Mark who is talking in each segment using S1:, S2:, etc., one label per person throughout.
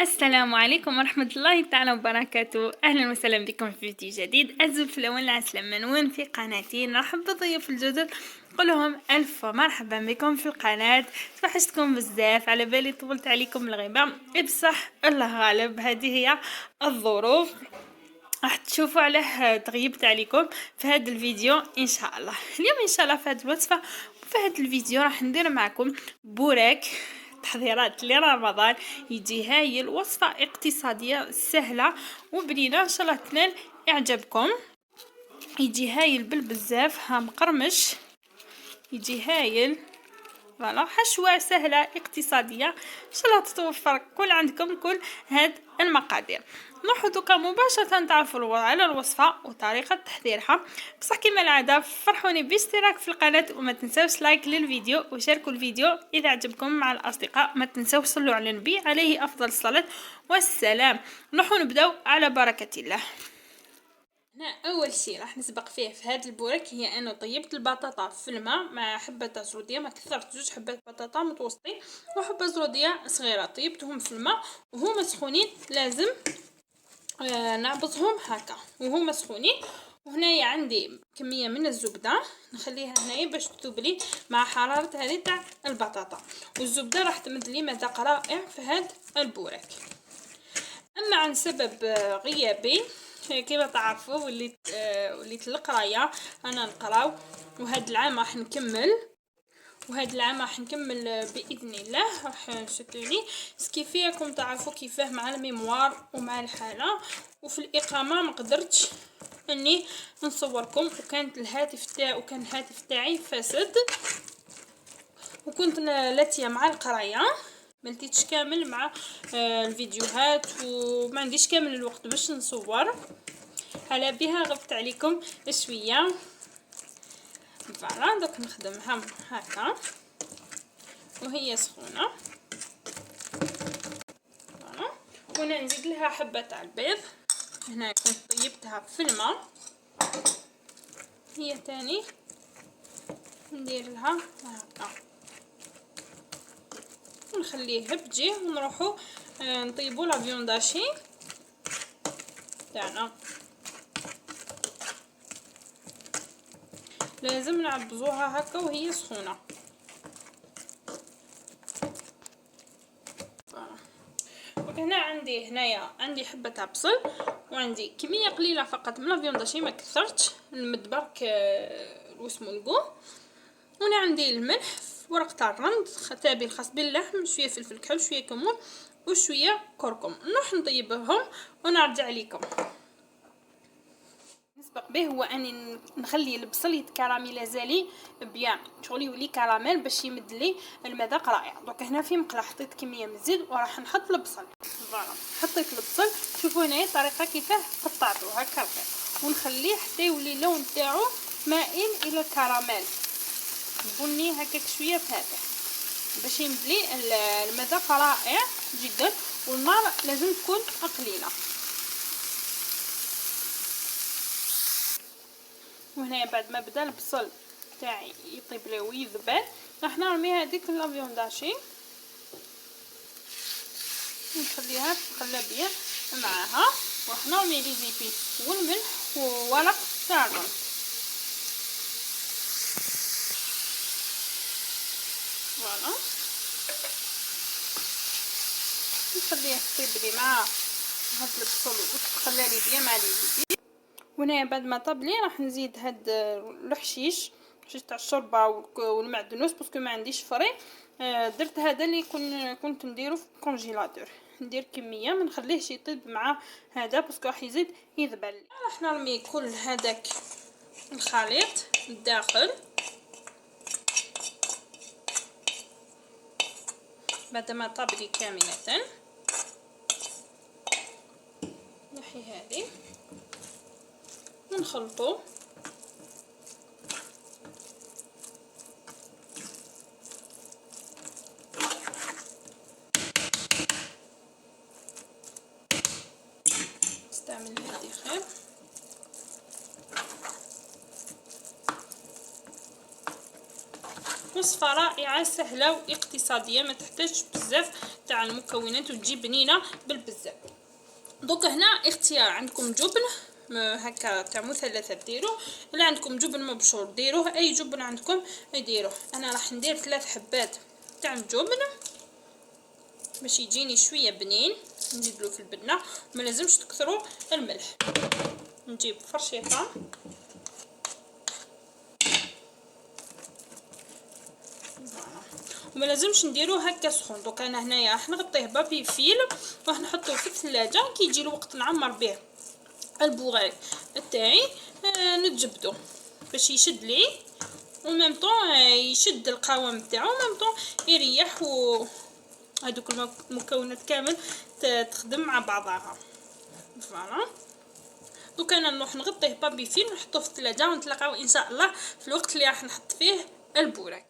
S1: السلام عليكم ورحمة الله تعالى وبركاته. أهلا وسهلا بكم في فيديو جديد. أزف الأول العسل منون في قناتي. نرحب بضيوف الجدد، قولهم ألف مرحبا بكم في القناة. توحشتكم بزاف، على بالي طولت عليكم الغيبة، بصح الله غالب، هذه هي الظروف. راح تشوفوا عليه تغيبت عليكم في هذا الفيديو ان شاء الله. اليوم ان شاء الله في هذه الوصفه وفي هذا الفيديو راح ندير معكم بوراك تحضيرات لرمضان. يجي هايل، وصفه اقتصاديه سهله وبنينه، ان شاء الله تنال اعجابكم. يجي هايل بالبزاف، ها مقرمش، يجي هايل. فوالا، حشوة سهلة اقتصادية، ان شاء الله تتوفر كل عندكم كل هاد المقادير. نروحو دوكا مباشرة تعرفوا على الوصفة وطريقة تحضيرها. بصح كما العادة فرحوني باشتراك في القناة، وما تنساوش لايك للفيديو وشاركوا الفيديو اذا عجبكم مع الاصدقاء. ما تنساوش صلوا على النبي عليه افضل الصلاة والسلام. نروحو نبداو على بركة الله. هنا اول شيء راح نسبق فيه في هذا البورك هي انه طيبت البطاطا في الماء مع حبه زروديه، ما كثرت، جوج حبات بطاطا متوسطين وحبه زروديه صغيره، طيبتهم في الماء وهما سخونين. لازم نعبطهم هكا وهما سخونين. وهنايا عندي كميه من الزبده، نخليها هنايا باش تذوبلي مع حراره هذه تاع البطاطا، والزبده راح تمد لي مذاق رائع في هذا البورك. اما عن سبب غيابي، كما تعرفوا وليت القرايه، انا نقراو، وهذا العام راح نكمل، باذن الله. راح نشتوني كيفيكم تعرفوا كيفاه مع الميموار ومع الحاله وفي الاقامه ما قدرتش اني نصوركم، وكان الهاتف تاعي فاسد، وكنت لاتيه مع القرايه، ملتيتش كامل مع الفيديوهات، وما عنديش كامل الوقت باش نصور، على بها غبت عليكم شويه. فوالا، دوك نخدمها هكا وهي سخونه. فوالا، وانا نزيد لها حبه تاع البيض. هنا كنت طيبتها في الماء، هي تاني ندير لها هكا ونخليه بتجي، ونروحو نطيبو لا فيونداشي تاعنا. لازم نعبزوها هكا وهي سخونه. هنا عندي حبه تاع بصل، وعندي كميه قليله فقط من الفيونداشي، ما كثرتش، نمد برك واسمو الكو. هنا عندي الملح، ورق تاع الرند، تابل خاص باللحم، شويه فلفل كحل، شويه كمون وشويه كركم. نروح نطيبهم ونرجع لكم. نسبق به هو اني نخلي البصل يتكراميلازالي بيان، شغل يولي كراميل باش يمد لي المذاق رائع. دونك هنا في مقله حطيت كميه من الزيت وراح نحط البصل. فوالا، حطيت البصل، شوفوا هنايا الطريقه كيفاه قطعته هكا، ونخليه حتى يولي اللون تاعو مائل الى الكراميل، بني هكاك شويه فاتح، باش يمد لي المذاق رائع جدا. والنار لازم تكون قليله. وهنا بعد ما بدا البصل تاعي يطيب لي ويذبل، راح نرمي هذيك الافيونداشي ونخليها تتقلى بيا معاها، وراح نرمي لي زيبيس والملح وورق تاع الرز. فوالا، نخليها تطيب لي مع هاد البصل وتتقلى لي بيا مع لي زيبيس. وهنا بعد ما طاب لي راح نزيد هاد الحشيش تاع الشوربه والمعدنوس، باسكو ما عنديش فري. درت هذا اللي كنت نديرو في الكونجيلاتور، ندير كميه، ما نخليهش يطيب مع هذا باسكو راح يزيد يذبل. راح نرمي كل هذاك الخليط الداخل بعد ما طاب لي كامله. نحي هذه ونخلطو. نستعمل هذه خير. وصفة رائعة سهلة واقتصادية، ما تحتاجش بزاف تاع المكونات وتجي بنينة بالبزاف. دوك هنا اختيار، عندكم جبن هكا تاع مثلثة ديروه، الا عندكم جبن مبشور ديروه، اي جبن عندكم ديروه. انا راح ندير 3 حبات تاع الجبن باش يجيني شويه بنين. نزيدلو في البنه وما لازمش تكثروا الملح. نجيب فرشيطه وما لازمش نديروه هكا سخون. دوك انا هنايا راح نغطيه بابي فيل وراح نحطوه في الثلاجه، كي يجي الوقت نعمر به البوغاك تاعي نتجبدو باش يشد لي وميم طون يشد القوام تاعو وميم طون يريح، و هذوك المكونات كامل تخدم مع بعضها. فوالا دوك انا نروح نغطيه بابي فيل ونحطوه في الثلاجه ونتلاقاو ان شاء الله في الوقت اللي راح نحط فيه البوراك.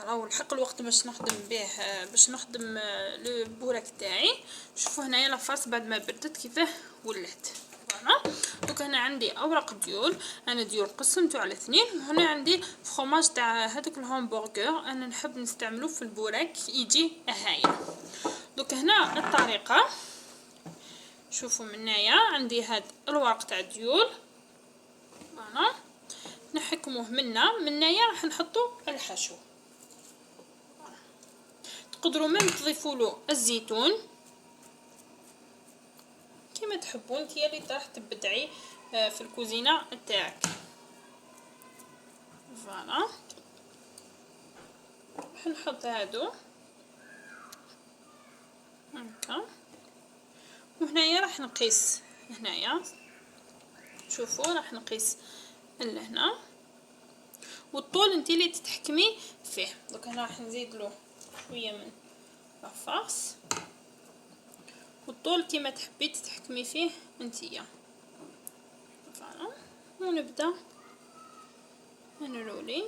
S1: راهو لحق الوقت باش نخدم به، باش نخدم البوراك تاعي. شوفوا هنايا لافاس بعد ما بردت كيفاه ولات. فوالا دوك هنا عندي اوراق ديول، انا ديول قسمته على 2، وهنا عندي فخوماج تاع هذوك الهامبرغر انا نحب نستعملوه في البوراك يجي هايل. دوك هنا الطريقه، شوفوا منايا عندي هاد الورق تاع ديول، فوالا نحكموه منايا راح نحطو الحشو. تقدروا ميم تضيفوا له الزيتون كيما تحبوا انتيا اللي راح تبدعي في الكوزينه تاعك. فوالا راح نحط هادو هكا، وهنايا راح نقيس. هنايا شوفوا راح نقيس لهنا، والطول انتي اللي تتحكمي فيه. دوك هنا راح نزيد له شويه من لافاس، والطول كيما تحبي تتحكمي فيه انتيا. فوالا ونبدا نرولي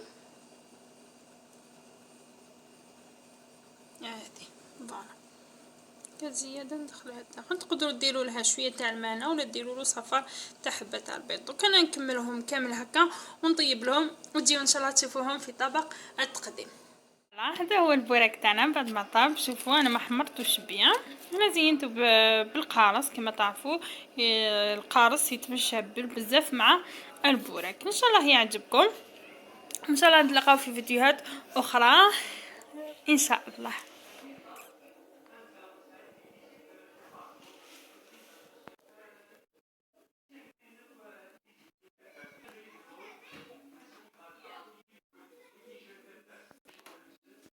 S1: هادي. فوالا كزياده ندخلها الداخل. تقدروا ديروا لها شويه تاع الماء ولا ديروا له صفار تاع حبه تاع البيض. دوك انا نكملهم كامل هكا ونطيب لهم وتجيو ان شاء الله تشوفوهم في طبق التقديم. هذا هو البوراك تاعنا بعد ما طاب. شوفوا انا ما حمرتوش بيان، انا زينته بالقارص كما تعرفوا. القارص يتمشى بزاف مع البوراك. ان شاء الله يعجبكم، ان شاء الله نتلاقاو في فيديوهات اخرى ان شاء الله.